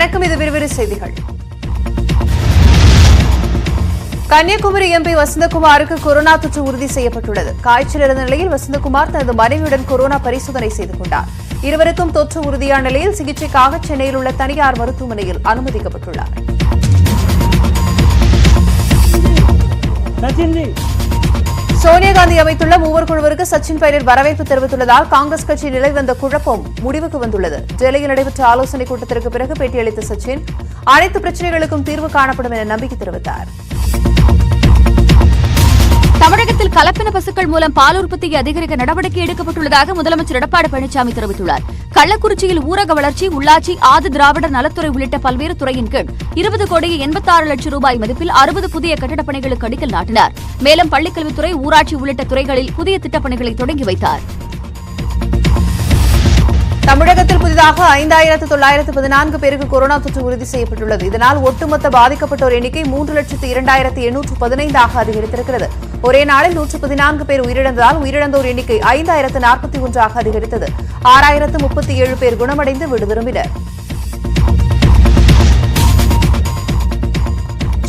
வணக்கம், இது விறுவிறு செய்திகள். கன்னியாகுமரி எம்பி வசந்தகுமாருக்கு கொரோனா தொற்று உறுதி செய்யப்பட்டுள்ளது. காய்ச்சல் இருந்த நிலையில் வசந்தகுமார் தனது மனைவியுடன் கொரோனா பரிசோதனை செய்து கொண்டார். இருவருக்கும் தொற்று உறுதியான நிலையில் சிகிச்சைக்காக சென்னையில் உள்ள தனியார் மருத்துவமனையில் அனுமதிக்கப்பட்டுள்ளார். சோனியா காந்தி அமைத்துள்ள மூவர் குழுவிற்கு சச்சின் பைலட் வரவேற்பு தெரிவித்துள்ளதால் காங்கிரஸ் கட்சியில் நிலவி வந்த குழப்பம் முடிவுக்கு வந்துள்ளது. டெல்லியில் நடைபெற்ற ஆலோசனைக் கூட்டத்திற்கு பிறகு பேட்டியளித்த சச்சின் அனைத்து பிரச்சினைகளுக்கும் தீர்வு காணப்படும் என நம்பிக்கை தெரிவித்தார். தமிழகத்தில் கலப்பின பசுக்கள் மூலம் பால் உற்பத்தியை அதிகரிக்க நடவடிக்கை எடுக்கப்பட்டுள்ளதாக முதலமைச்சர் எடப்பாடி பழனிசாமி தெரிவித்துள்ளார். கள்ளக்குறிச்சியில் ஊரக வளர்ச்சி, உள்ளாட்சி, ஆதி திராவிடர் நலத்துறை உள்ளிட்ட பல்வேறு துறையின் கீழ் 20,86,00,000 ரூபாய் மதிப்பில் 60 புதிய கட்டடப் பணிகளுக்கு அடிக்கல் நாட்டினார். மேலும் பள்ளிக்கல்வித்துறை, ஊராட்சி உள்ளிட்ட துறைகளில் புதிய திட்டப்பணிகளை தொடங்கி வைத்தார். தமிழகத்தில் புதிதாக 5,914 பேருக்கு கொரோனா தொற்று உறுதி செய்யப்பட்டுள்ளது. இதனால் ஒட்டுமொத்த பாதிக்கப்பட்டோர் எண்ணிக்கை 3,02,215 அதிகரித்திருக்கிறது. ஒரே நாளில் 114 பேர் உயிரிழந்ததால் உயிரிழந்தோர் எண்ணிக்கை 5,041 அதிகரித்தது. 6,037 பேர் குணமடைந்து வீடு திரும்பினர்.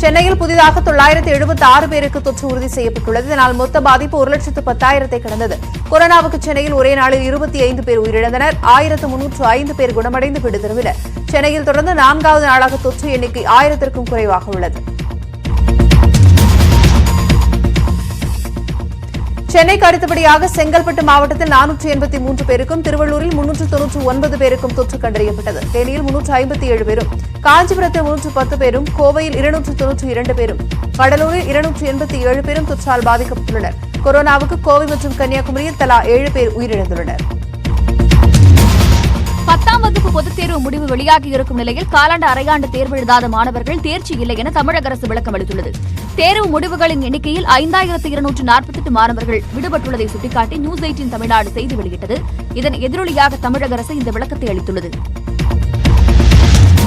சென்னையில் புதிதாக 976 பேருக்கு தொற்று உறுதி செய்யப்பட்டுள்ளது. இதனால் மொத்த பாதிப்பு 1,10,000 கடந்தது. கொரோனாவுக்கு சென்னையில் ஒரே நாளில் 25 பேர் உயிரிழந்தனர். 1,305 பேர் குணமடைந்து வீடு திரும்பினர். சென்னையில் தொடர்ந்து 4வது நாளாக தொற்று எண்ணிக்கை 1000க்கும் குறைவாக உள்ளது. சென்னைக்கு அடுத்தபடியாக செங்கல்பட்டு மாவட்டத்தில் 483 பேருக்கும், திருவள்ளூரில் 399 பேருக்கும் தொற்று கண்டறியப்பட்டது. தேனியில் 357 பேரும், காஞ்சிபுரத்தில் 310 பேரும், கோவையில் 292 பேரும், கடலூரில் 287 பேரும் தொற்றால் பாதிக்கப்பட்டுள்ளனர். கொரோனாவுக்கு கோவை மற்றும் கன்னியாகுமரியில் தலா 7 பேர் உயிரிழந்துள்ளனர். 10ஆம் வகுப்பு பொதுத் தேர்வு முடிவு வெளியாகி இருக்கும் நிலையில் காலாண்டு அரையாண்டு தேர்வு எழுதாத மாணவர்கள் தேர்ச்சி இல்லை என தமிழக அரசு விளக்கம் அளித்துள்ளது. தேர்வு முடிவுகளின் எண்ணிக்கையில் 5,248 மாணவர்கள் விடுபட்டுள்ளதை சுட்டிக்காட்டி நியூஸ் 18 தமிழ்நாடு செய்தி வெளியிட்டது. இதன் எதிரொலியாக தமிழக அரசு இந்த விளக்கத்தை அளித்துள்ளது.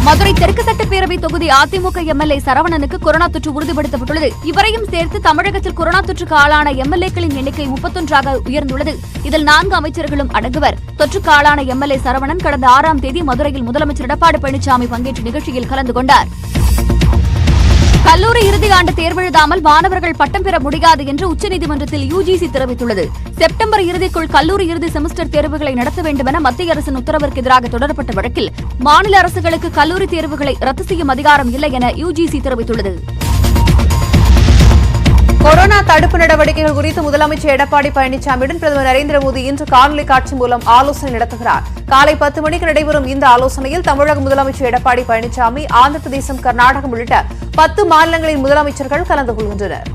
மதுரை தெற்கு சட்டப்பேரவை தொகுதி அதிமுக எம்எல்ஏ சரவணனுக்கு கொரோனா தொற்று உறுதிப்படுத்தப்பட்டுள்ளது. இவரையும் சேர்த்து தமிழகத்தில் கொரோனா தொற்றுக்கு ஆளான எம்எல்ஏக்களின் எண்ணிக்கை 31 உயர்ந்துள்ளது. இதில் 4 அமைச்சர்களும் அடங்குவர். தொற்றுக்கு ஆளான எம்எல்ஏ சரவணன் கடந்த 6ஆம் தேதி மதுரையில் முதலமைச்சர் எடப்பாடி பழனிசாமி பங்கேற்ற நிகழ்ச்சியில் கலந்து கொண்டார். கல்லூரி இறுதி ஆண்டு தேர்வெழுதாமல் மாணவர்கள் பட்டம் பெற முடியாது என்று உச்சநீதிமன்றத்தில் யுஜிசி தெரிவித்துள்ளது. செப்டம்பர் இறுதிக்குள் கல்லூரி இறுதி செமஸ்டர் தேர்வுகளை நடத்த வேண்டும் என மத்திய அரசின் உத்தரவிற்கு எதிராக தொடரப்பட்ட வழக்கில் மாநில அரசுகளுக்கு கல்லூரி தேர்வுகளை ரத்து செய்யும் அதிகாரம் இல்லை என யுஜிசி தெரிவித்துள்ளது. கொரோனா தடுப்பு நடவடிக்கைகள் குறித்து முதலமைச்சர் எடப்பாடி பழனிசாமியுடன் பிரதமர் நரேந்திர மோடி இன்று காணொலி காட்சி மூலம் ஆலோசனை நடத்துகிறார். காலை 10 மணிக்கு நடைபெறும் இந்த ஆலோசனையில் தமிழக முதலமைச்சர் எடப்பாடி பழனிசாமி, ஆந்திர பிரதேசம், கர்நாடகம் உள்ளிட்ட 10 மாநிலங்களின் முதலமைச்சர்கள் கலந்து கொள்கின்றனர்.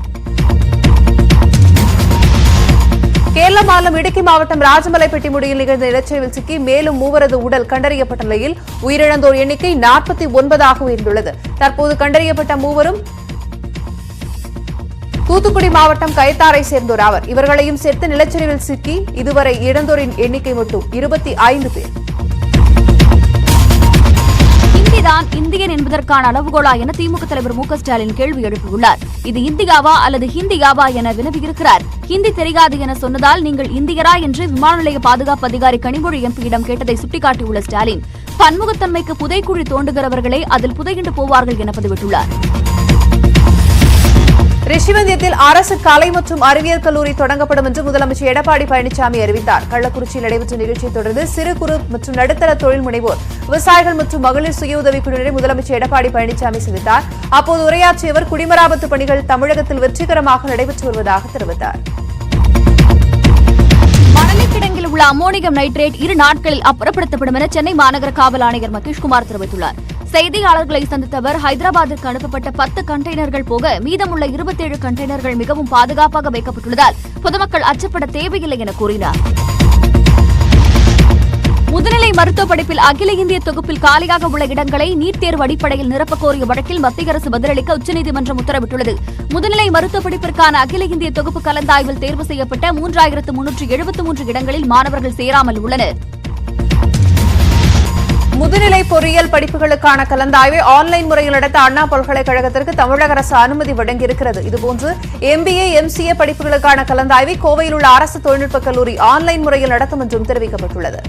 கேரள மாநிலம் இடுக்கி மாவட்டம் ராஜமலைப்பட்டிமுடியில் நிகழ்ந்த நிலச்சரிவில் சிக்கி மேலும் 3 உடல் கண்டறியப்பட்ட நிலையில் உயிரிழந்தோர் எண்ணிக்கை 49 உயர்ந்துள்ளது. தற்போது கண்டறியப்பட்ட 3 தூத்துக்குடி மாவட்டம் கயத்தாரை சேர்ந்தோர் ஆவர். இவர்களையும் சேர்த்து நிலச்சரிவில் சிக்கி இதுவரை இறந்தோரின் எண்ணிக்கை மட்டும் 25 பேர். ஹிந்திதான் இந்தியன் என்பதற்கான அளவுகோலா என திமுக தலைவர் மு க ஸ்டாலின் கேள்வி எழுப்பியுள்ளார். இது இந்தியாவா அல்லது ஹிந்தியாவா என வினவியிருக்கிறார். ஹிந்தி தெரியாது என சொன்னதால் நீங்கள் இந்தியரா என்று விமான நிலைய பாதுகாப்பு அதிகாரி கனிமொழி எம்பியிடம் கேட்டதை சுட்டிக்காட்டியுள்ள ஸ்டாலின், பன்முகத்தன்மைக்கு புதைக்குழி தோண்டுகிறவர்களே அதில் புதையுண்டு போவார்கள் என பதிவிட்டுள்ளார். ரிஷிவந்தியத்தில் அரசு கலை மற்றும் அறிவியல் கல்லூரி தொடங்கப்படும் என்று முதலமைச்சர் எடப்பாடி பழனிசாமி அறிவித்தார். கள்ளக்குறிச்சியில் நடைபெற்ற நிகழ்ச்சியை தொடர்ந்து சிறு குறு மற்றும் நடுத்தர தொழில் முனைவோர், விவசாயிகள் மற்றும் மகளிர் சுய உதவிக் குழுவினரை முதலமைச்சர் எடப்பாடி பழனிசாமி சந்தித்தார். அப்போது உரையாற்றிய அவர் குடிமராமத்து பணிகள் தமிழகத்தில் வெற்றிகரமாக நடைபெற்று வருவதாக தெரிவித்தார். மணலிக்கிடங்கில் உள்ள அம்மோனியம் நைட்ரேட் 2 நாட்களில் அப்புறப்படுத்தப்படும் என சென்னை மாநகர காவல் ஆணையர் மகேஷ்குமார் தெரிவித்துள்ளார். செய்தியாளர்களை சந்தித்த அவர் ஹைதராபாத்திற்கு அனுப்பப்பட்ட 10 கண்டெய்னர்கள் போக மீதமுள்ள 27 கண்டெய்னர்கள் மிகவும் பாதுகாப்பாக வைக்கப்பட்டுள்ளதால் பொதுமக்கள் அச்சப்பட தேவையில்லை என கூறினார். முதுநிலை மருத்துவ படிப்பில் அகில இந்திய தொகுப்பில் காலியாக உள்ள இடங்களை நீட் தேர்வு அடிப்படையில் நிரப்பக் கோரிய வழக்கில் மத்திய அரசு பதிலளிக்க உச்சநீதிமன்றம் உத்தரவிட்டுள்ளது. முதுநிலை மருத்துவ படிப்பிற்கான அகில இந்திய தொகுப்பு கலந்தாய்வில் தேர்வு செய்யப்பட்ட 3,373 இடங்களில் மாணவர்கள் சேராமல் உள்ளனர். முதுநிலை பொறியியல் படிப்புகளுக்கான கலந்தாய்வை ஆன்லைன் முறையில் நடத்த அண்ணா பல்கலைக்கழகத்திற்கு தமிழக அரசு அனுமதி வழங்கியிருக்கிறது. இதுபோன்று MBA, MCA படிப்புகளுக்கான கலந்தாய்வை கோவையில் உள்ள அரசு தொழில்நுட்பக் கல்லூரி ஆன்லைன் முறையில் நடத்தும் என்றும் தெரிவிக்கப்பட்டுள்ளது.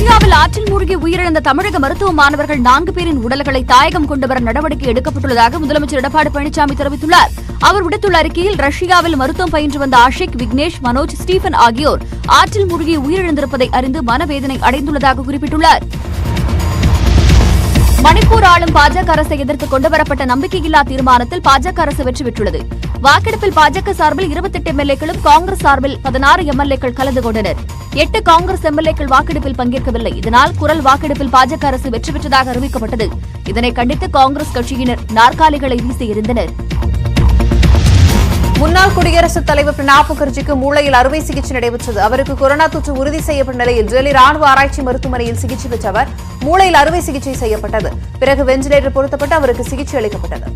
ரஷ்யாவில் ஆற்றில் மூழ்கி உயிரிழந்த தமிழக மருத்துவ மாணவர்கள் 4 பேரின் உடல்களை தாயகம் கொண்டுவர நடவடிக்கை எடுக்கப்பட்டுள்ளதாக முதலமைச்சர் எடப்பாடி பழனிசாமி தெரிவித்துள்ளார். அவர் விடுத்துள்ள அறிக்கையில் ரஷ்யாவில் மருத்துவம் பயின்று வந்த ஆஷிக், விக்னேஷ், மனோஜ், ஸ்டீபன் ஆகியோர் ஆற்றில் மூழ்கி உயிரிழந்திருப்பதை அறிந்து மனவேதனை அடைந்துள்ளதாக குறிப்பிட்டுள்ளார். மணிப்பூர் ஆளும் பாஜக அரசை எதிர்த்து கொண்டுவரப்பட்ட நம்பிக்கையில்லா தீர்மானத்தில் பாஜக அரசு வெற்றி பெற்றுள்ளது. வாக்கெடுப்பில் பாஜக சார்பில் 28 எம்எல்ஏக்களும் காங்கிரஸ் சார்பில் 16 எம்எல்ஏக்கள் கலந்து கொண்டனர். 8 காங்கிரஸ் எம்எல்ஏக்கள் வாக்கெடுப்பில் பங்கேற்கவில்லை. இதனால் குரல் வாக்கெடுப்பில் பாஜக அரசு வெற்றி பெற்றதாக அறிவிக்கப்பட்டது. இதனை கண்டித்து காங்கிரஸ் கட்சியினர் நாற்காலிகளை வீசி எறிந்தனர். முன்னாள் குடியரசுத் தலைவர் பிரணாப் முகர்ஜிக்கு மூளையில் அறுவை சிகிச்சை நடைபெற்றது. அவருக்கு கொரோனா தொற்று உறுதி செய்யப்பட்ட நிலையில் டெல்லி ராணுவ ஆராய்ச்சி மருத்துவமனையில் சிகிச்சை பெற்ற அவர் மூளையில் அறுவை சிகிச்சை செய்யப்பட்டது. பிறகு வெண்டிலேட்டர் பொருத்தப்பட்டு அவருக்கு சிகிச்சை அளிக்கப்பட்டது.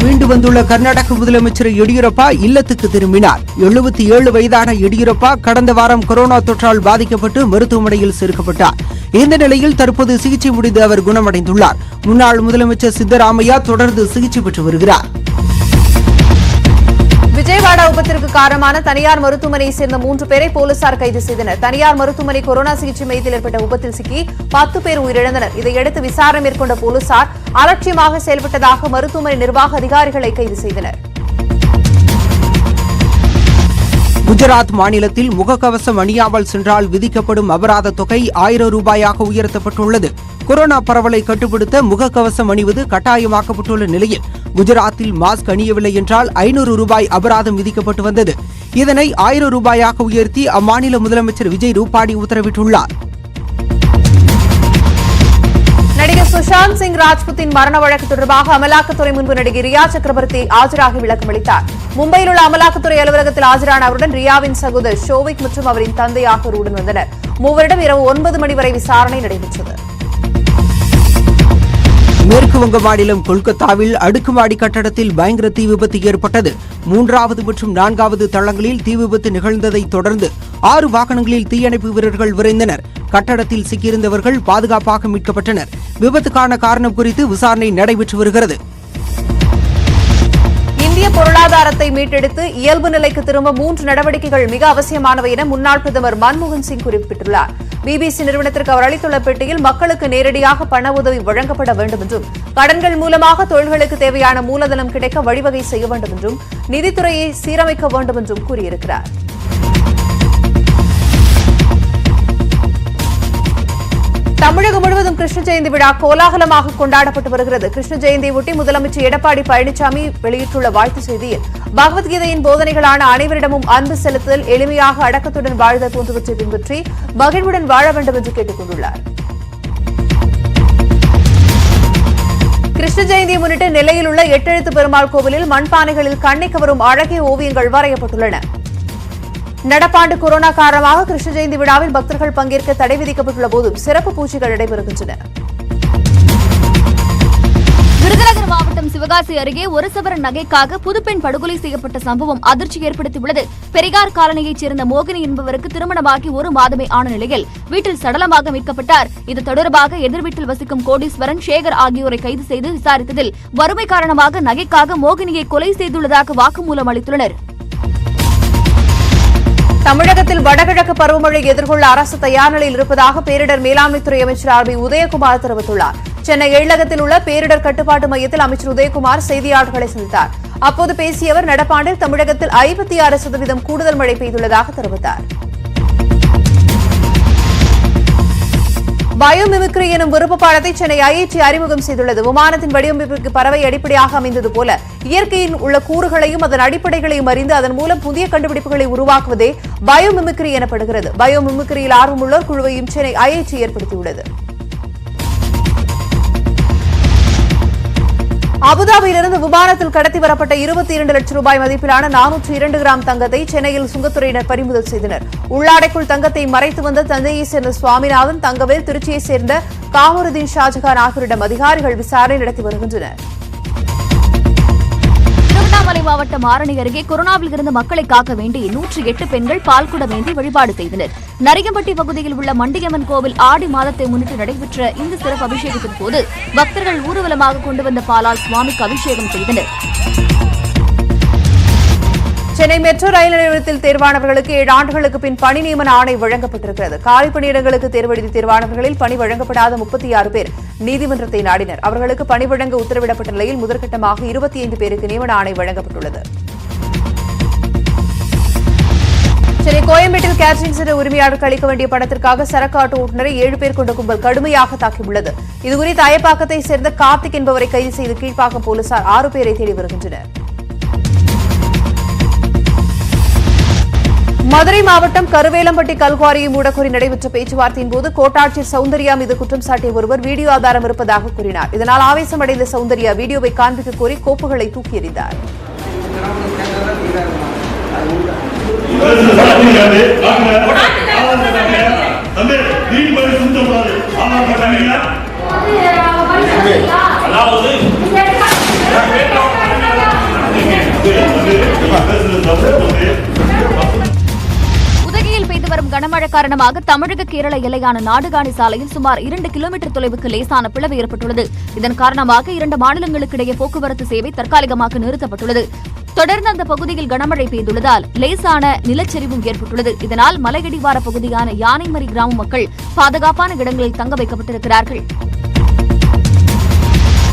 மீண்டு வந்துள்ள கர்நாடக முதலமைச்சர் எடியூரப்பா இல்லத்துக்கு திரும்பினார். 77 வயதான எடியூரப்பா கடந்த வாரம் கொரோனா தொற்றால் பாதிக்கப்பட்டு மருத்துவமனையில் சேர்க்கப்பட்டார். இந்த நிலையில் தற்போது சிகிச்சை முடிந்து அவர் குணமடைந்துள்ளார். முன்னாள் முதலமைச்சர் சித்தராமையா தொடர்ந்து சிகிச்சை பெற்று வருகிறார். விஜயவாடா விபத்திற்கு காரணமான தனியார் மருத்துவமனையை சேர்ந்த 3 பேரை போலீசார் கைது செய்தனர். தனியார் மருத்துவமனை கொரோனா சிகிச்சை மையத்தில் ஏற்பட்ட விபத்தில் சிக்கி 10 பேர் உயிரிழந்தனர். இதையடுத்து விசாரணை மேற்கொண்ட போலீசார் அலட்சியமாக செயல்பட்டதாக மருத்துவமனை நிர்வாக அதிகாரிகளை கைது செய்தனர். குஜராத் மாநிலத்தில் முகக்கவசம் அணியாமல் சென்றால் விதிக்கப்படும் அபராத தொகை 1000 ரூபாயாக உயர்த்தப்பட்டுள்ளது. கொரோனா பரவலை கட்டுப்படுத்த முகக்கவசம் அணிவது கட்டாயமாக்கப்பட்டுள்ள நிலையில் குஜராத்தில் மாஸ்க் அணியவில்லை என்றால் 500 ரூபாய் அபராதம் விதிக்கப்பட்டு வந்தது. இதனை 1000 ரூபாயாக உயர்த்தி அம்மாநில முதலமைச்சர் விஜய் ரூபானி உத்தரவிட்டுள்ளார். நடிகர் சுஷாந்த் சிங் ராஜ்புத்தின் மரண வழக்கு தொடர்பாக அமலாக்கத்துறை முன்பு நடிகை ரியா சக்கரவர்த்தி ஆஜராகி விளக்கம் அளித்தார். மும்பையில் உள்ள அமலாக்கத்துறை அலுவலகத்தில் ஆஜரான அவருடன் ரியாவின் சகோதரர் ஷோவிக் மற்றும் அவரின் தந்தை ஆகியோர் உடன் வந்தனர். மூவரிடம் இரவு 9 மணி வரை விசாரணை நடைபெற்றது. மேற்குவங்க மாநிலம் கொல்கத்தாவில் அடுக்குமாடி கட்டடத்தில் பயங்கர தீ விபத்து ஏற்பட்டது. 3வது மற்றும் 4வது தளங்களில் தீ விபத்து நிகழ்ந்ததை தொடர்ந்து 6 வாகனங்களில் தீயணைப்பு வீரர்கள் விரைந்தனர். கட்டடத்தில் சிக்கியிருந்தவர்கள் பாதுகாப்பாக மீட்கப்பட்டனர். விபத்துக்கான காரணம் குறித்து விசாரணை நடைபெற்று வருகிறது. இந்திய பொருளாதாரத்தை மீட்டெடுத்து இயல்பு நிலைக்கு திரும்ப 3 நடவடிக்கைகள் மிக அவசியமானவை என முன்னாள் பிரதமர் மன்மோகன் சிங் குறிப்பிட்டுள்ளார். பிபிசி நிறுவனத்திற்கு அவர் அளித்துள்ள பேட்டியில் மக்களுக்கு நேரடியாக பண உதவி வழங்கப்பட வேண்டும் என்றும் கடன்கள் மூலமாக தொழில்களுக்கு தேவையான மூலதனம் கிடைக்க வழிவகை செய்ய வேண்டும் என்றும் நிதித்துறையை சீரமைக்க வேண்டும் என்றும் கூறியிருக்கிறார். தமிழகம் முழுவதும் கிருஷ்ண ஜெயந்தி விழா கோலாகலமாக கொண்டாடப்பட்டு வருகிறது. கிருஷ்ண ஜெயந்தியொட்டி முதலமைச்சர் எடப்பாடி பழனிசாமி வெளியிட்டுள்ள வாழ்த்துச் செய்தியில் பகவத்கீதையின் போதனைகளான அனைவரிடமும் அன்பு செலுத்தல், எளிமையாக அடக்கத்துடன் வாழ்தல் போன்றவற்றை பின்பற்றி மகிழ்வுடன் வாழ வேண்டும் என்று கேட்டுக் கொண்டுள்ளார். கிருஷ்ண ஜெயந்தியை முன்னிட்டு நெல்லையில் உள்ள 8 எழுத்து பெருமாள் கோவிலில் மண்பானைகளில் கண்ணை கவரும் அழகிய ஓவியங்கள் வரையப்பட்டுள்ளன. நடப்பாண்டு கொரோனா காரணமாக கிருஷ்ண ஜெயந்தி விழாவில் பக்தர்கள் பங்கேற்க தடை விதிக்கப்பட்டுள்ள போதும் சிறப்பு பூஜைகள் நடைபெறுகின்றன. விருதுநகர் மாவட்டம் சிவகாசி அருகே ஒரு சவரன் நகைக்காக புதுப்பெண் படுகொலை செய்யப்பட்ட சம்பவம் அதிர்ச்சி ஏற்படுத்தியுள்ளது. பெரியார் காலனியைச் சேர்ந்த மோகினி என்பவருக்கு திருமணமாகி 1 மாதமே ஆன நிலையில் வீட்டில் சடலமாக மீட்கப்பட்டார். இது தொடர்பாக எதிர் வீட்டில் வசிக்கும் கோடீஸ்வரன், சேகர் ஆகியோரை கைது செய்து விசாரித்ததில் வறுமை காரணமாக நகைக்காக மோகினியை கொலை செய்துள்ளதாக வாக்குமூலம் அளித்துள்ளனர். தமிழகத்தில் வடகிழக்கு பருவமழை எதிர்கொள்ள அரசு தயார் நிலையில் இருப்பதாக பேரிடர் மேலாண்மைத்துறை அமைச்சர் ஆர்.பி. உதயகுமார் தெரிவித்துள்ளார். சென்னை எழிலகத்தில் உள்ள பேரிடர் கட்டுப்பாட்டு மையத்தில் அமைச்சர் உதயகுமார் செய்தியாளர்களை சந்தித்தார். அப்போது பேசிய அவர் நடப்பாண்டில் தமிழகத்தில் 56% கூடுதல் மழை பெய்துள்ளதாக தெரிவித்தார். பயோமிமிக்ரி எனும் விருப்ப பாடத்தை சென்னை ஐஐடி அறிமுகம் செய்துள்ளது. விமானத்தின் வடிவமைப்பிற்கு பறவை அடிப்படையாக அமைந்தது போல இயற்கையின் உள்ள கூறுகளையும் அதன் அடிப்படைகளையும் அறிந்து அதன் மூலம் புதிய கண்டுபிடிப்புகளை உருவாக்குவதே பயோமிமிக்ரி எனப்படுகிறது. பயோமிமிக்ரியில் ஆர்வமுள்ளோர் குழுவையும் சென்னை ஐஐடி ஏற்படுத்தியுள்ளது. அபுதாபியிலிருந்து விமானத்தில் கடத்தி வரப்பட்ட 22 லட்சம் ரூபாய் மதிப்பிலான 402 கிராம் தங்கத்தை சென்னையில் சுங்கத்துறையினர் பறிமுதல் செய்தனர். உள்ளாடைக்குள் தங்கத்தை மறைத்து வந்த தஞ்சையைச் சேர்ந்த சுவாமிநாதன், தங்கவேல், திருச்சியைச் சேர்ந்த காமருதீன், ஷாஜகான் ஆகியோரிடம் அதிகாரிகள் விசாரணை நடத்தி வருகின்றனர். திருவண்ணாமலை மாவட்டம் ஆரணி அருகே கொரோனாவில் இருந்து மக்களை காக்க வேண்டி 108 பெண்கள் பால்குடம் ஏந்தி வழிபாடு செய்தனர். நரியம்பட்டி பகுதியில் உள்ள மண்டியம்மன் கோவில் ஆடி மாதத்தை முன்னிட்டு நடைபெற்ற இந்த சிறப்பு அபிஷேகத்தின் போது பக்தர்கள் ஊர்வலமாக கொண்டு வந்த பாலால் சுவாமிக்கு அபிஷேகம் செய்தனர். சென்னை மெட்ரோ ரயில் நிலையத்தில் தேர்வானவர்களுக்கு 7 ஆண்டுகளுக்கு பின் பணி நியமன ஆணை வழங்கப்பட்டிருக்கிறது. காலி பணியிடங்களுக்கு தேர்வெழுதி தேர்வானவர்களில் பணி வழங்கப்படாத 36 பேர் நீதிமன்றத்தை நாடினர். அவர்களுக்கு பணி வழங்க உத்தரவிடப்பட்ட நிலையில் முதற்கட்டமாக 25 பேருக்கு நியமன ஆணை வழங்கப்பட்டுள்ளது. சென்னை கோயம்பேட்டில் கேட்டரிங் சென்டர் உரிமையாளருக்கு அளிக்க வேண்டிய பணத்திற்காக சரக்கு ஆட்டோ ஓட்டுநரை 7 பேர் கொண்ட கும்பல் கடுமையாக தாக்கியுள்ளது. இதுகுறித்து அயப்பாக்கத்தை சேர்ந்த கார்த்திக் என்பவரை கைது செய்து கீழ்ப்பாக்கம் போலீசார் 6 பேரை தேடி வருகின்றனர். மதுரை மாவட்டம் கருவேலம்பட்டி கல்குவாரியை மூடக்கோரி நடைபெற்ற பேச்சுவார்த்தையின் போது கோட்டாட்சியர் சௌந்தர்யா மீது குற்றம் சாட்டிய ஒருவர் வீடியோ ஆதாரம் இருப்பதாக கூறினார். இதனால் ஆவேசமடைந்த சௌந்தர்யா வீடியோவை காண்பிக்க கோரி கோப்புகளை தூக்கி எறிந்தார். உதகையில் பெய்து வரும் கனமழை காரணமாக தமிழக கேரள எல்லையான நாடுகாணி சாலையில் சுமார் 2 கிலோமீட்டர் தொலைவுக்கு லேசான பிளவு ஏற்பட்டுள்ளது. இதன் காரணமாக 2 மாநிலங்களுக்கிடையே போக்குவரத்து சேவை தற்காலிகமாக நிறுத்தப்பட்டுள்ளது. தொடர்ந்து அந்த பகுதியில் கனமழை பெய்துள்ளதால் லேசான நிலச்சரிவும் ஏற்பட்டுள்ளது. இதனால் மலையடிவார பகுதியான யானைமரி கிராம மக்கள் பாதுகாப்பான இடங்களில் தங்க வைக்கப்பட்டிருக்கிறார்கள்.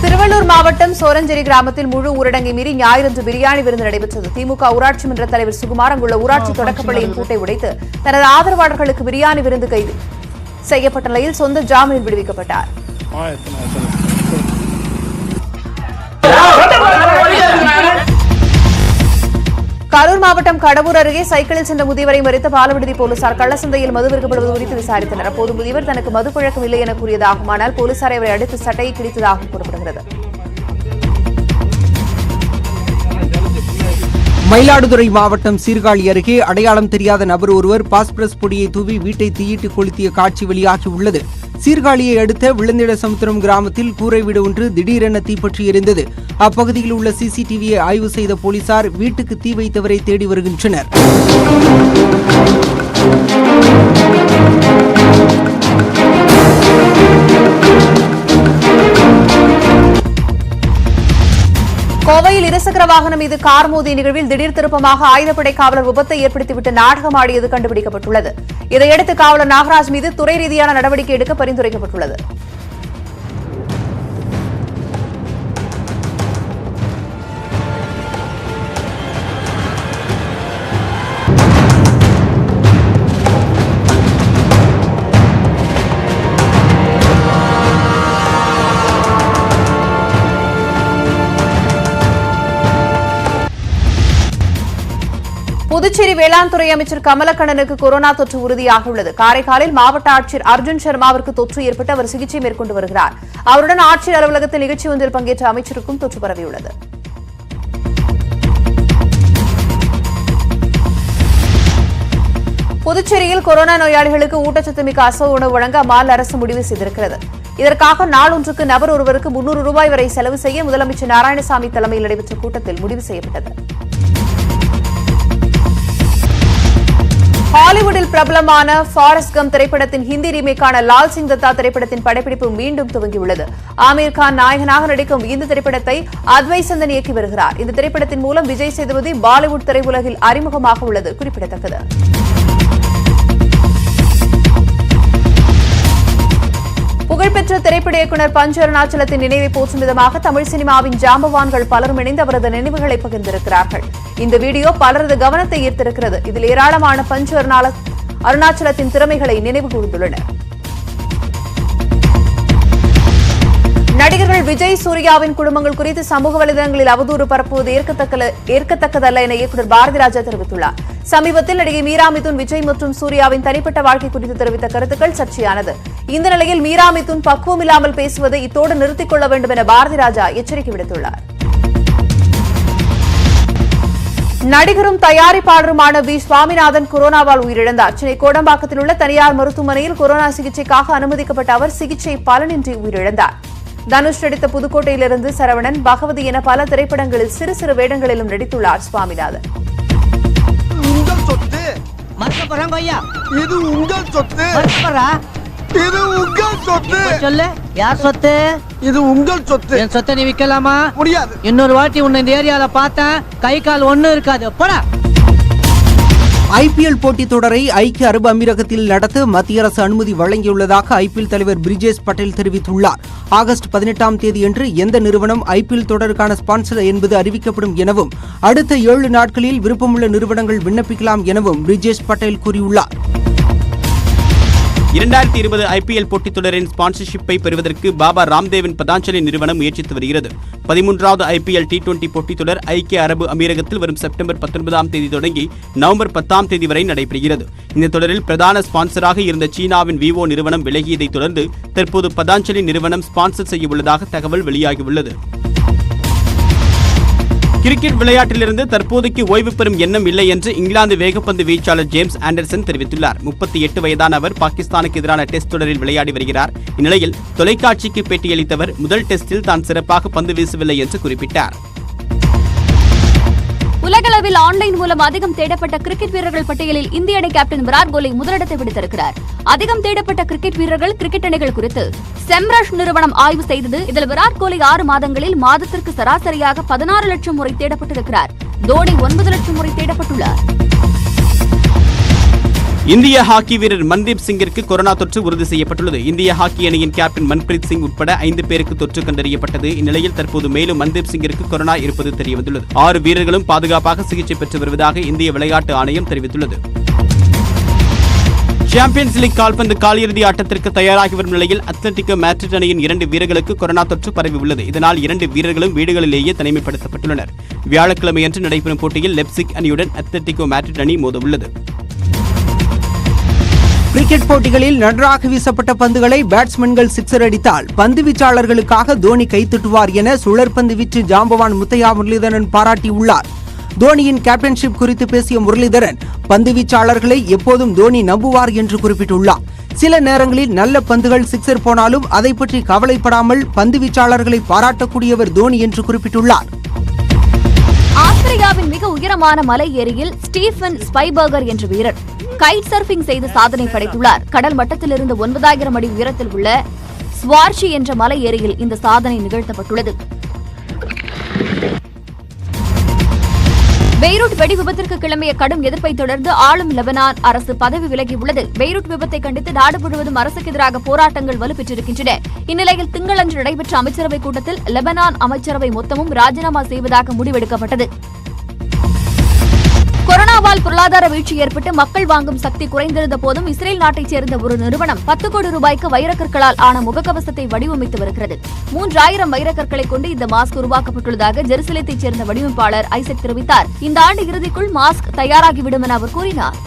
திருவள்ளூர் மாவட்டம் சோரஞ்சேரி கிராமத்தில் முழு ஊரடங்கை மீறி ஞாயிறன்று பிரியாணி விருந்து நடைபெற்றது. திமுக ஊராட்சி மன்ற தலைவர் சுகுமார் அங்குள்ள ஊராட்சி தொடக்கப்பள்ளியின் பூட்டை உடைத்து தனது ஆதரவாளர்களுக்கு பிரியாணி விருந்து கைது செய்யப்பட்ட நிலையில் சொந்த ஜாமீனில் விடுவிக்கப்பட்டார். கரூர் மாவட்டம் கடவூர் அருகே சைக்கிளில் சென்ற முதியவரை மறித்த பாலவிடுதி போலீசார் கள்ளசந்தையில் மது விற்கப்படுவது குறித்து விசாரித்தனர். அப்போது முதியவர் தனக்கு மது பழக்கம் இல்லை என கூறியதாகவும், ஆனால் போலீசாரை அவரை அடித்து சட்டையை கிழித்ததாகவும் கூறப்படுகிறது. மயிலாடுதுறை மாவட்டம் சீர்காழி அருகே அடையாளம் தெரியாத நபர் ஒருவர் பாஸ்பரஸ் பொடியை தூவி வீட்டை தீயிட்டு கொளுத்திய காட்சி வெளியாகியுள்ளது. சீர்காழியை அடுத்த விழுந்திட சமுத்திரம் கிராமத்தில் கூரை வீடு ஒன்று திடீரென தீப்பற்றி எரிந்தது. அப்பகுதியில் உள்ள சிசிடிவியை ஆய்வு செய்த போலீசார் வீட்டுக்கு தீ வைத்தவரை தேடி வருகின்றனர். கோவையில் இருசக்கர வாகனம் மீது கார் மோதிய நிகழ்வில் திடீர் திருப்பமாக ஆயுதப்படை காவலர் விபத்தை ஏற்படுத்திவிட்டு நாடகமாடியது கண்டுபிடிக்கப்பட்டுள்ளது. இதையடுத்து காவலர் நாகராஜ் மீது துறை ரீதியான நடவடிக்கை எடுக்க பரிந்துரைக்கப்பட்டுள்ளது. புதுச்சேரி வேளாண் துறை அமைச்சர் கமலக்கண்ணனுக்கு கொரோனா தொற்று உறுதியாகியுள்ளது. காரைக்காலில் மாவட்ட ஆட்சியர் அர்ஜுன் சர்மாவிற்கு தொற்று ஏற்பட்டு அவர் சிகிச்சை மேற்கொண்டு வருகிறார். அவருடன் ஆட்சியர் அலுவலகத்தில் நிகழ்ச்சி ஒன்றில் பங்கேற்ற அமைச்சருக்கும் தொற்று பரவியுள்ளது. புதுச்சேரியில் கொரோனா நோயாளிகளுக்கு ஊட்டச்சத்து மிக்க அசைவ உணவு வழங்க அம்மாநில அரசு முடிவு செய்திருக்கிறது. இதற்காக நாள் ஒன்றுக்கு நபர் ஒருவருக்கு 300 ரூபாய் வரை செலவு செய்ய முதலமைச்சர் நாராயணசாமி தலைமையில் நடைபெற்ற கூட்டத்தில் முடிவு செய்யப்பட்டது. ஹாலிவுட்டில் பிரபலமான ஃபாரஸ்ட் கம் திரைப்படத்தின் ஹிந்தி ரீமேக்கான லால் சிங் தத்தா திரைப்படத்தின் படப்பிடிப்பு மீண்டும் துவங்கியுள்ளது. ஆமீர் கான் நாயகனாக நடிக்கும் இந்த திரைப்படத்தை அத்வை சந்தன் இயக்கி வருகிறார். இந்த திரைப்படத்தின் மூலம் விஜய் சேதுபதி பாலிவுட் திரையுலகில் அறிமுகமாக உள்ளது குறிப்பிடத்தக்கது. புகழ்பெற்ற திரைப்பட இயக்குநர் பஞ்சு அருணாச்சலத்தின் நினைவை போற்றும் விதமாக தமிழ் சினிமாவின் ஜாம்பவான்கள் பலரும் இணைந்து அவரது நினைவுகளை பகிர்ந்திருக்கிறார்கள். இந்த வீடியோ பலரது கவனத்தை ஈர்த்திருக்கிறது. இதில் ஏராளமான பஞ்சு அருணாச்சலத்தின் திறமைகளை நினைவு கூர்ந்துள்ளனர். நடிகர்கள் விஜய், சூர்யாவின் குடும்பங்கள் குறித்து சமூக வலைதளங்களில் அவதூறு பரப்புவது ஏற்கத்தக்கதல்ல என இயக்குநர் பாரதிராஜா தெரிவித்துள்ளார். சமீபத்தில் நடிகை மீரா மிதுன், விஜய் மற்றும் சூர்யாவின் தனிப்பட்ட வாழ்க்கை குறித்து தெரிவித்த கருத்துக்கள் சர்ச்சையானது. இந்த நிலையில் மீரா மிதுன் பக்குவம் இல்லாமல் பேசுவதை இத்தோடு நிறுத்திக் கொள்ள வேண்டும் என பாரதிராஜா எச்சரிக்கை விடுத்துள்ளார். நடிகரும் தயாரிப்பாளருமான வி சுவாமிநாதன் கொரோனாவால் உயிரிழந்தார். சென்னை கோடம்பாக்கத்தில் உள்ள தனியார் மருத்துவமனையில் கொரோனா சிகிச்சைக்காக அனுமதிக்கப்பட்ட அவர் சிகிச்சை பலனின்றி உயிரிழந்தார். தனுஷ் நடித்த புதுக்கோட்டையிலிருந்து சரவணன், பகவதி என பல திரைப்படங்களில் சிறு சிறு வேடங்களிலும் நடித்துள்ளார் சுவாமிநாதன். இது உங்கள் சொத்து. சொல்லு, யார் சொத்து? இது உங்கள் சொத்து. என் சொத்தை நீ விற்கலாமா? முடியாது. இன்னொரு வாட்டி உன்னை இந்த ஏரியால பார்த்தேன், கை கால் ஒண்ணும் இருக்காது. போடா. IPL போட்டித் தொடரை ஐக்கிய அரபு அமீரகத்தில் நடத்த மத்திய அரசு அனுமதி வழங்கியுள்ளதாக IPL தலைவர் பிரிஜேஷ் பட்டேல் தெரிவித்துள்ளார். ஆகஸ்ட் 18ஆம் தேதியன்று எந்த நிறுவனம் IPL தொடருக்கான ஸ்பான்சர் என்பது அறிவிக்கப்படும் எனவும் அடுத்த 7 நாட்களில் விருப்பமுள்ள நிறுவனங்கள் விண்ணப்பிக்கலாம் எனவும் பிரிஜேஷ் பட்டேல் கூறியுள்ளார். 2020 IPL போட்டித் தொடரின் ஸ்பான்சர்ஷிப்பை பெறுவதற்கு பாபா ராம்தேவின் பதாஞ்சலி நிறுவனம் முயற்சித்து வருகிறது. 13வது IPL T20 போட்டித் தொடர் ஐக்கிய அரபு அமீரகத்தில் வரும் செப்டம்பர் 19ஆம் தேதி தொடங்கி நவம்பர் 10ஆம் தேதி வரை நடைபெறுகிறது. இந்த தொடரில் பிரதான ஸ்பான்சராக இருந்த சீனாவின் விவோ நிறுவனம் விலகியதைத் தொடர்ந்து தற்போது பதாஞ்சலி நிறுவனம் ஸ்பான்சர் செய்யவுள்ளதாக தகவல் வெளியாகியுள்ளது. கிரிக்கெட் விளையாட்டிலிருந்து தற்போதைக்கு ஓய்வு பெறும் எண்ணம் இல்லை என்று இங்கிலாந்து வேகப்பந்து வீச்சாளர் ஜேம்ஸ் ஆண்டர்சன் தெரிவித்துள்ளார். 38 வயதான அவர் பாகிஸ்தானுக்கு எதிரான டெஸ்ட் தொடரில் விளையாடி வருகிறார். இந்நிலையில் தொலைக்காட்சிக்கு பேட்டியளித்தவர் முதல் டெஸ்டில் தான் சிறப்பாக பந்து வீசவில்லை என்று குறிப்பிட்டார். உலகளவில் ஆன்லைன் மூலம் அதிகம் தேடப்பட்ட கிரிக்கெட் வீரர்கள் பட்டியலில் இந்திய அணி கேப்டன் விராட் கோலி முதலிடத்தை பிடித்திருக்கிறார். அதிகம் தேடப்பட்ட கிரிக்கெட் வீரர்கள் கிரிக்கெட் அணிகள் குறித்து செம்ரஷ் நிறுவனம் ஆய்வு செய்தது. இதில் விராட் கோலி 6 மாதங்களில் மாதத்திற்கு சராசரியாக 16 லட்சம் முறை தேடப்பட்டிருக்கிறார். தோனி 9 லட்சம் முறை தேடப்பட்டுள்ளார். இந்திய ஹாக்கி வீரர் மன்தீப் சிங்கிற்கு கொரோனா தொற்று உறுதி செய்யப்பட்டுள்ளது. இந்திய ஹாக்கி அணியின் கேப்டன் மன்பிரீத் சிங் உட்பட 5 பேருக்கு தொற்று கண்டறியப்பட்டது. இந்நிலையில் தற்போது மேலும் மன்தீப் சிங்கிற்கு கொரோனா இருப்பது தெரியவந்துள்ளது. 6 வீரர்களும் பாதுகாப்பாக சிகிச்சை பெற்று வருவதாக இந்திய விளையாட்டு ஆணையம் தெரிவித்துள்ளது. சாம்பியன்ஸ் லீக் கால்பந்து காலிறுதி ஆட்டத்திற்கு தயாராகி வரும் நிலையில் அத்லெட்டிகோ மேட்ரிட் அணியின் 2 வீரர்களுக்கு கொரோனா தொற்று பரவியுள்ளது. இதனால் 2 வீரர்களும் வீடுகளிலேயே தனிமைப்படுத்தப்பட்டுள்ளனர். வியாழக்கிழமையன்று நடைபெறும் போட்டியில் லெப்சிக் அணியுடன் அத்லெட்டிகோ மேட்ரிட் அணி மோதவுள்ளது. கிரிக்கெட் போட்டிகளில் நன்றாக வீசப்பட்ட பந்துகளை பேட்ஸ்மேன்கள் சிக்ஸர் அடித்தால் பந்து வீச்சாளர்களுக்காக தோனி கைத்தட்டுவார் என சுழற்பந்து வீச்சு ஜாம்பவான் முத்தையா முரளிதரன் பாராட்டியுள்ளார். தோனியின் கேப்டன்ஷிப் குறித்து பேசிய முரளிதரன் பந்து வீச்சாளர்களை எப்போதும் தோனி நம்புவார் என்று குறிப்பிட்டுள்ளார். சில நேரங்களில் நல்ல பந்துகள் சிக்ஸர் போனாலும் அதை பற்றி கவலைப்படாமல் பந்து வீச்சாளர்களை பாராட்டக்கூடியவர் தோனி என்று குறிப்பிட்டுள்ளார். ஆஸ்திரேலியாவின் மிக உயரமான மலை ஏரியில் ஸ்டீஃபன் ஸ்பைபர்கர் என்ற வீரர் கைட் சர்ஃபிங் செய்து சாதனை படைத்துள்ளார். கடல் மட்டத்திலிருந்து 9000 அடி உயரத்தில் உள்ள ஸ்வார்ஷி என்ற மலை ஏரியில் இந்த சாதனை நிகழ்த்தப்பட்டுள்ளது. பெய்ரூட் வெடி விபத்திற்கு கிளம்பிய கடும் எதிர்ப்பை தொடர்ந்து ஆளும் லெபனான் அரசு பதவி விலகியுள்ளது. பெய்ரூட் விபத்தை கண்டித்து நாடு முழுவதும் அரசுக்கு எதிராக போராட்டங்கள் வலுப்பெற்றிருக்கின்றன. இந்நிலையில் திங்களன்று நடைபெற்ற அமைச்சரவைக் கூட்டத்தில் லெபனான் அமைச்சரவை மொத்தமும் ராஜினாமா செய்வதாக முடிவெடுக்கப்பட்டது. கொரோனாவால் பொருளாதார வீழ்ச்சி ஏற்பட்டு மக்கள் வாங்கும் சக்தி குறைந்திருந்த போதும் இஸ்ரேல் நாட்டைச் சேர்ந்த ஒரு நிறுவனம் 10 கோடி ரூபாய்க்கு வைரக்கற்களால் ஆன முகக்கவசத்தை வடிவமைத்து வருகிறது. 3000 வைரக்கற்களை கொண்டு இந்த மாஸ்க் உருவாக்கப்பட்டுள்ளதாக ஜெருசலேத்தைச் சேர்ந்த வடிவமைப்பாளர் ஐசக் தெரிவித்தார். இந்த ஆண்டு இறுதிக்குள் மாஸ்க் தயாராகிவிடும் என அவர் கூறினார்.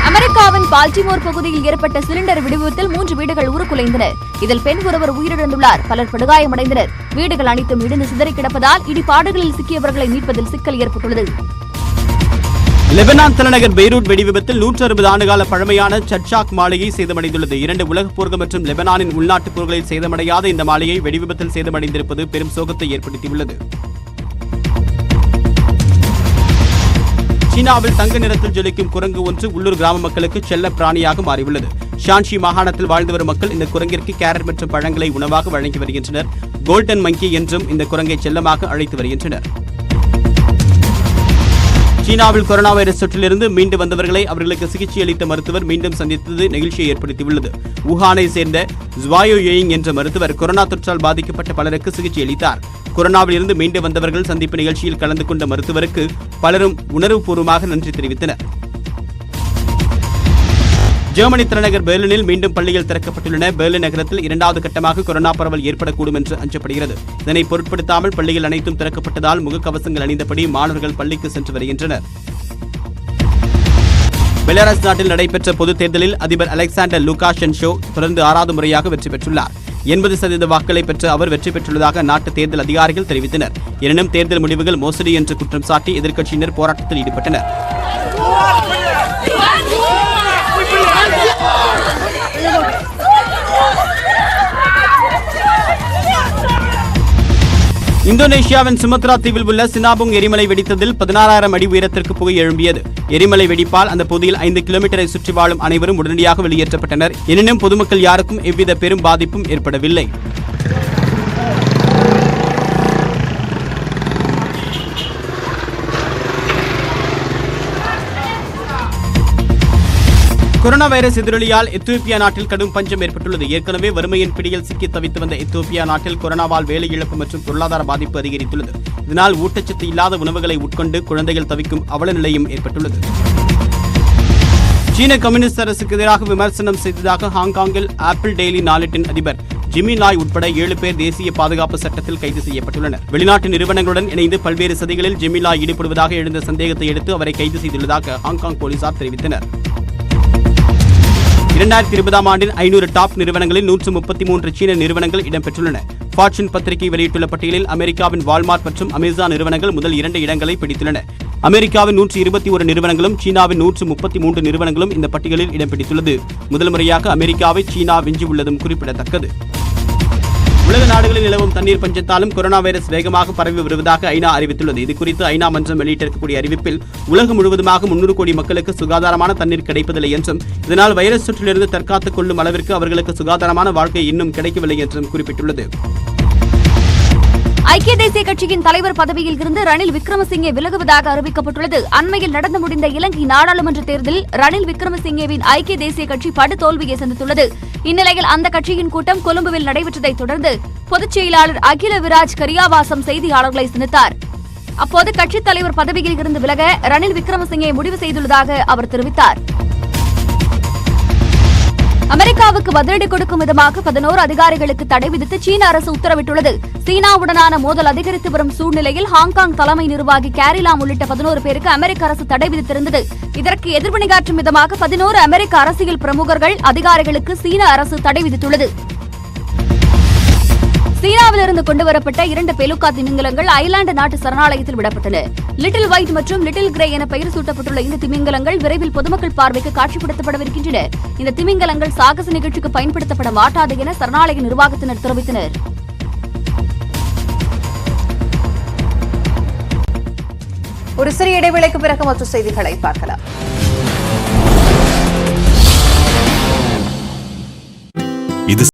அமெரிக்காவின் பால்டிமோர் பகுதியில் ஏற்பட்ட சிலிண்டர் வெடிவிபத்தில் 3 வீடுகள் உருக்குலைந்தன. இதில் பெண் ஒருவர் உயிரிழந்துள்ளார். பலர் படுகாயமடைந்தனர். வீடுகள் அனைத்தும் இடிந்து சிதறி கிடப்பதால் இடிபாடுகளில் சிக்கியவர்களை மீட்பதில் சிக்கல் ஏற்பட்டுள்ளது. லெபனான் தலைநகர் பெய்ரூட் வெடிவிபத்தில் 160 ஆண்டுகால பழமையான சர்ச்சாக் மாளிகை சேதமடைந்துள்ளது. 2 உலகப் போர்கள் மற்றும் லெபனானின் உள்நாட்டுப் போர்களில் சேதமடையாத இந்த மாளிகை வெடிவிபத்தில் சேதமடைந்திருப்பது பெரும் சோகத்தை ஏற்படுத்தியுள்ளது. சீனாவில் தங்க நிறத்தில் ஜொலிக்கும் குரங்கு ஒன்று உள்ளூர் கிராம மக்களுக்கு செல்ல பிராணியாக மாறியுள்ளது. ஷான்ஷி மாகாணத்தில் வாழ்ந்து வரும் மக்கள் இந்த குரங்கிற்கு கேரட் மற்றும் பழங்களை உணவாக வழங்கி வருகின்றனர். கோல்டன் மங்கி என்றும் இந்த குரங்கை செல்லமாக அழைத்து வருகின்றனர். சீனாவில் கொரோனா வைரஸ் தொற்றிலிருந்து மீண்டு வந்தவர்களை அவர்களுக்கு சிகிச்சை அளித்த மருத்துவர் மீண்டும் சந்தித்தது நெகிழ்ச்சியை ஏற்படுத்தியுள்ளது. வுஹானை சேர்ந்த ஜுவாயோ யேயிங் என்ற மருத்துவர் கொரோனா தொற்றால் பாதிக்கப்பட்ட பலருக்கு சிகிச்சை அளித்தார். கொரோனாவில் இருந்து மீண்டு வந்தவர்கள் சந்திப்பு நிகழ்ச்சியில் கலந்து கொண்ட மருத்துவருக்கு பலரும் உணர்வுபூர்வமாக நன்றி தெரிவித்தனர். ஜெர்மனி தலைநகர் பெர்லினில் மீண்டும் பள்ளிகள் திறக்கப்பட்டுள்ளன. பெர்லின் நகரத்தில் 2வது கட்டமாக கொரோனா பரவல் ஏற்படக்கூடும் என்று அஞ்சப்படுகிறது. இதனை பொருட்படுத்தாமல் பள்ளிகள் அனைத்தும் திறக்கப்பட்டதால் முகக்கவசங்கள் அணிந்தபடி மாணவர்கள் பள்ளிக்கு சென்று வருகின்றனர். பெலாரஸ் நாட்டில் நடைபெற்ற பொதுத் தேர்தலில் அதிபர் அலெக்சாண்டர் லுகாஷென்கோ தொடர்ந்து 6வது முறையாக வெற்றி பெற்றுள்ளார். 80% வாக்குகளை பெற்று அவர் வெற்றி பெற்றுள்ளதாக நாட்டு தேர்தல் அதிகாரிகள் தெரிவித்தனர். எனினும் தேர்தல் முடிவுகள் மோசடி என்று குற்றம் சாட்டி எதிர்க்கட்சியினர் போராட்டத்தில் ஈடுபட்டனர். இந்தோனேஷியாவின் சுமத்ரா தீவில் உள்ள சினாபுங் எரிமலை வெடித்ததில் 16,000 அடி உயரத்திற்கு புகை எழும்பியது. எரிமலை வெடிப்பால் அந்த பகுதியில் 5 கிலோமீட்டரை சுற்றி வாழும் அனைவரும் உடனடியாக வெளியேற்றப்பட்டனர். எனினும் பொதுமக்கள் யாருக்கும் எவ்வித பெரும் பாதிப்பும் ஏற்படவில்லை. கொரோனா வைரஸ் எதிரொலியால் எத்தியோப்பியா நாட்டில் கடும் பஞ்சம் ஏற்பட்டுள்ளது. ஏற்கனவே வறுமையின் பிடியில் சிக்கி தவித்து வந்த எத்தியோப்பியா நாட்டில் கொரோனாவால் வேலை இழப்பு மற்றும் பொருளாதார பாதிப்பு அதிகரித்துள்ளது. இதனால் ஊட்டச்சத்து இல்லாத உணவுகளை உட்கொண்டு குழந்தைகள் தவிக்கும் அவல நிலையும் ஏற்பட்டுள்ளது. சீன கம்யூனிஸ்ட் அரசுக்கு எதிராக விமர்சனம் செய்ததாக ஹாங்காங்கில் ஆப்பிள் டெய்லி நாளேட்டின் அதிபர் ஜிம்மி லாய் உட்பட 7 பேர் தேசிய பாதுகாப்பு சட்டத்தில் கைது செய்யப்பட்டுள்ளனர். வெளிநாட்டு நிறுவனங்களுடன் இணைந்து பல்வேறு சதிகளில் ஜிம்மி லாய் ஈடுபடுவதாக எழுந்த சந்தேகத்தை அடுத்து அவரை கைது செய்துள்ளதாக ஹாங்காங் போலீசார் தெரிவித்தனர். 2020ஆம் ஆண்டின் 500 டாப் நிறுவனங்களில் 133 சீன நிறுவனங்கள் இடம்பெற்றுள்ளன. ஃபார்ச்சூன் பத்திரிகை வெளியிட்டுள்ள பட்டியலில் அமெரிக்காவின் வால்மார்ட் மற்றும் அமேசான் நிறுவனங்கள் முதல் 2 இடங்களை பிடித்துள்ளன. அமெரிக்காவின் 121 நிறுவனங்களும் சீனாவின் 133 நிறுவனங்களும் இந்த பட்டியலில் இடம் பிடித்துள்ளது. முதல் முறையாக அமெரிக்காவை சீனா வென்றியுள்ளதும் குறிப்பிடத்தக்கது. உலக நாடுகளில் நிலவும் தண்ணீர் பஞ்சத்தாலும் கொரோனா வைரஸ் வேகமாக பரவி வருவதாக ஐநா அறிவித்துள்ளது. இதுகுறித்து ஐநா மன்றம் வெளியிட்டிருக்கக்கூடிய அறிவிப்பில் உலகம் முழுவதுமாக 300 கோடி மக்களுக்கு சுகாதாரமான தண்ணீர் கிடைப்பதில்லை என்றும் இதனால் வைரஸ் தொற்றிலிருந்து தற்காத்துக் கொள்ளும் அளவிற்கு அவர்களுக்கு சுகாதாரமான வாழ்க்கை இன்னும் கிடைக்கவில்லை என்றும் குறிப்பிட்டுள்ளது. ஐக்கிய தேசிய கட்சியின் தலைவர் பதவியில் இருந்து ரணில் விக்ரமசிங்கே விலகுவதாக அறிவிக்கப்பட்டுள்ளது. அண்மையில் நடந்து முடிந்த இலங்கை நாடாளுமன்ற தேர்தலில் ரணில் விக்ரமசிங்கேவின் ஐக்கிய தேசிய கட்சி படுதோல்வியை சந்தித்துள்ளது. இந்நிலையில் அந்த கட்சியின் கூட்டம் கொழும்புவில் நடைபெற்றதைத் தொடர்ந்து பொதுச் செயலாளர் அகில விராஜ் கரியாவாசம் செய்தியாளர்களை சந்தித்தார். அப்போது கட்சித் தலைவர் பதவியில் இருந்து விலக ரணில் விக்ரமசிங்கே முடிவு செய்துள்ளதாக அவர் தெரிவித்தார். அமெரிக்காவுக்கு பதிலடி கொடுக்கும் விதமாக 11 அதிகாரிகளுக்கு தடை விதித்து சீன அரசு உத்தரவிட்டுள்ளது. சீனாவுடனான மோதல் அதிகரித்து வரும் சூழ்நிலையில் ஹாங்காங் தலைமை நிர்வாகி கேரி லாம் உள்ளிட்ட 11 பேருக்கு அமெரிக்க அரசு தடை விதித்திருந்தது. இதற்கு எதிர்வினையாற்றும் விதமாக 11 அமெரிக்க அரசியல் பிரமுகர்கள் அதிகாரிகளுக்கு சீன அரசு தடை விதித்துள்ளது. சீனாவிலிருந்து கொண்டுவரப்பட்ட 2 பெலுகா திமிங்கலங்கள் ஐலாந்து நாட்டு சரணாலயத்தில் விடப்பட்டன. லிட்டில் ஒயிட் மற்றும் லிட்டில் கிரே என பெயர் சூட்டப்பட்டுள்ள இந்த திமிங்கலங்கள் விரைவில் பொதுமக்கள் பார்வைக்கு காட்சிப்படுத்தப்படவிருக்கின்றன. இந்த திமிங்கலங்கள் சாகச நிகழ்ச்சிக்கு பயன்படுத்தப்பட மாட்டாது என சரணாலய நிர்வாகத்தினர் தெரிவித்தனர். ஒரு சிறிய இடைவேளைக்கு பிறகு மற்ற செய்திகளை பார்க்கலாம். இது